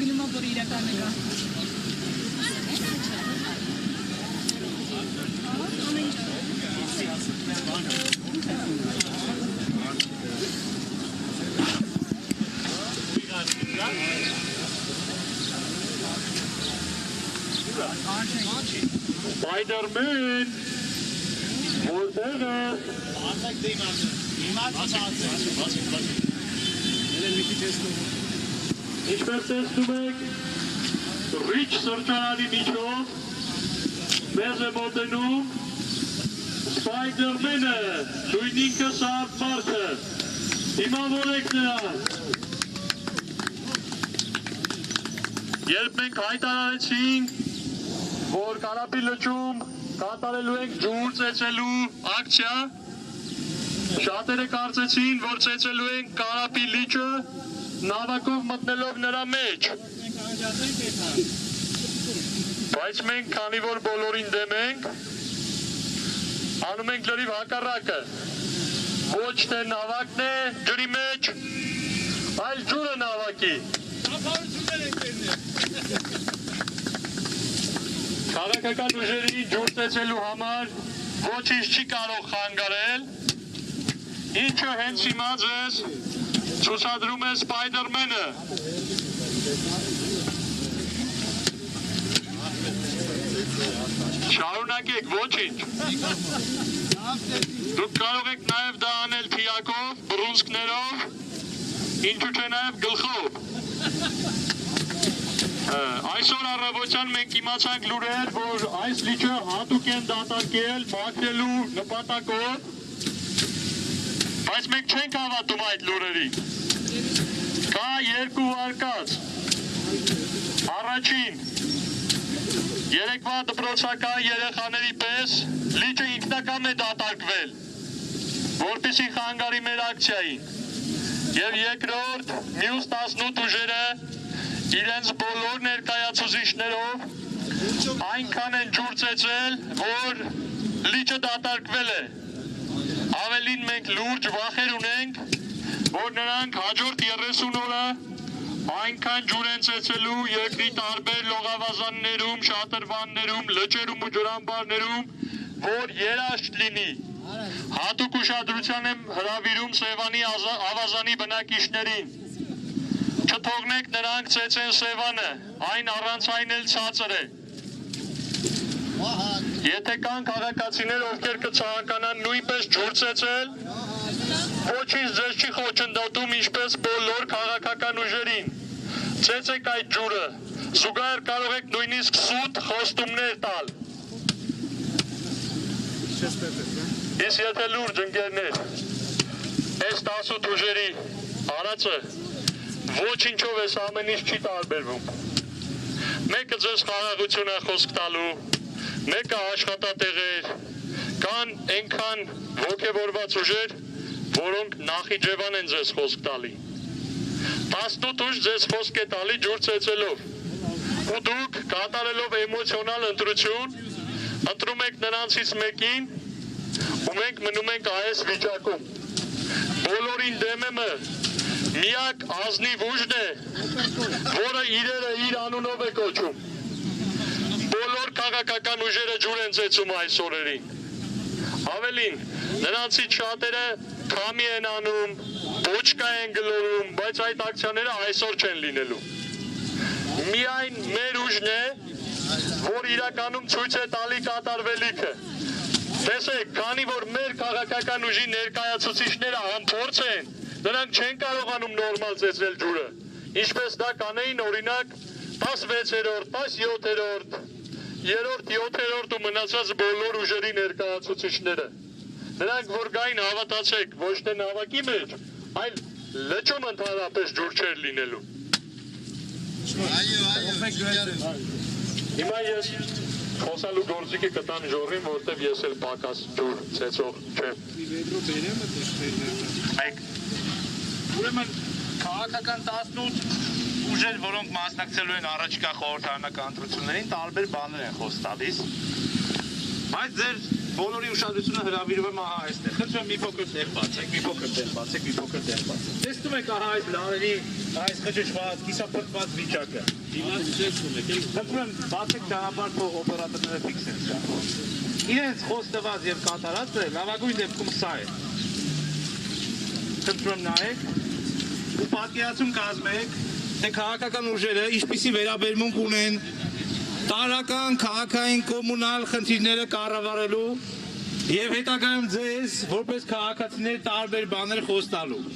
գնում է որ իրականը կա։ Spider-Man! Որտեղ է։ Ինչպես տեսնում եք, Rich սրճարանի միջով մեզ է մոտենում Spider-Man-ը, նույն ինքը Սարդ Մարտը։ Դիմավորեք նրան։ Երբ մենք հայտարարեցինք, որ Կարապի լճում կատարելու ենք ջուր ծեծելու ակցիա, շատերը կարծեցին, որ ծեծելու ենք Կարապի լիճը նավակով մտնելով նրա մեջ։ Բայց մենք, քանի որ բոլորին դեմ ենք, անում ենք լրիվ հակառակը։ Ոչ թե նավակն է ջրի մեջ, այլ ջուրը նավակի։ Քաղաքական ուժերի ջուր ծեծելու համար ոչինչ չի կարող խանգարել, ինչը հենց հիմա ձեզ ցուցադրում է Spider-Man-ը։ Շարունակեք, ոչինչ։ Դուք կարող եք նաև դա անել թիակով, բռունցքներով, ինչու՞ չէ նաև գլխով։ Այսօր առավոտյան մենք իմացանք լուրեր, որ այս լիճը հատուկ են դատարկել մաքրելու նպատակով, բայց մենք չենք հավատում այդ լուրերին։ Կա երկու վարկած։ Առաջին, երեկվա դպրոցական երեխաների պես լիճը ինքնակամ է դատարկվել, որպեսզի խանգարի մեր ակցիային։ Եվ երկրորդ, մյուս 18 ուժերը իրենց բոլոր ներկայացուցիչներով այնքան են ջուր ծեծել, որ լիճը դատարկվել է։ Ավելին մենք լուրջ վախեր ունենք, որ նրանք հաջորդ 30 օրը այնքան ջուր են ծեծելու երկրի տարբեր լողավազաններում, շատրվաններում, լճերում ու ջրամբարներում, որ երաշտ լինի։ Հատուկ ուշադրության եմ հրավիրում Սևանի ավազանի բնակիչներին։ Չթողնեք նրանք ծեծեն Սևանը, այն առանց այն էլ ցածր է։ Եթե կան քաղաքացիներ, ովքեր կցանկանան նույնպես ջուր ծեծել, ոչինչ ձեզ չի խոչընդոտում, ինչպես բոլոր քաղաքական ուժերին։ Ծեծեք այդ ջուրը, զուգահեռ կարող եք նույնիսկ սուտ խոստումներ տալ։ Իսկ եթե լուրջ ընկերներ, այս 18 ուժերի արածը ոչինչով էս ամեն ինչ չի տարբերվում։ Մեկը ձեզ խաղաղություն է խոսք տալու, մեկը աշխատատեղեր, կան այնքան ոգևորված ուժեր, որոնք Նախիջևան են ձեզ խոսք տալի։ 18 ուժ ձեզ խոսք է տալի ջուր ծեծելով։ Ու դուք կատարելով էմոցիոնալ ընտրություն, ընտրում եք նրանցից մեկին, ու մենք մնում ենք այս վիճակում։ Բոլորին դեմը միակ ազնիվ ուժն է, որը իրերը իր անունով է կոչում։ Բոլոր քաղաքական ուժերը ջուր են ծեծում այս օրերին։ Ավելին, նրանցից շատերը քամի են անում, ոչկա են գլորում, բայց այդ ակցիաները այսօր չեն լինելու։ Միայն մեր ուժն է, որ իրականում ցույց է տալի կատարվելիքը։ Տեսեք, քանի որ մեր քաղաքական ուժի ներկայացուցիչները անփորձ են, նրանք չեն կարողանում նորմալ ծեծել ջուրը, ինչպես դա կանեին օրինակ 16-րդ, 17-րդ, 3-րդ, 7-րդ ու մնացած բոլոր ուժերի ներկայացուցիչները։ Նրանք որ գային հավատացեք, ոչ թե նավակի մեջ, այլ լճում ընդհանրապես ջուր չէր լինելու։ Հիմա ես խոսալու գործիքը կտամ ժողովին, որտև ես էլ պակաս ջուր ծեծող չեմ։ Ուրեմն քաղաքական 18 ուժեր, որոնք մասնակցելու են առաջիկա խորհրդարանական ընտրություններին, տարբեր բաներ են խոսք տալիս, բայց ձեր բոլորի ուշադրությունը հրավիրում եմ ահա այստեղ։ Խնդրում եմ մի փոքր տեղ բացեք, մի փոքր տեղ բացեք։ Տեսնում եք ահա այս լաների, այս խճճված, կիսափրկված վիճակը։ Խնդրում եմ բացեք ճանապարհ, թող օպերատորները ֆիքսեն սա։ Իրենց խոստված եւ կատարածը լավագույն դեպքում սա է։ Խնդրում եմ նայեք ու պատկերացում կազմեք, թե քաղաքական ուժերը ինչպիսի վերաբերմունք ունեն տարական, քաղաքային, կոմունալ խնդիրները կառավարելու եւ հետագայում ձեզ որպես քաղաքացիներ տարբեր բաներ խոստալու։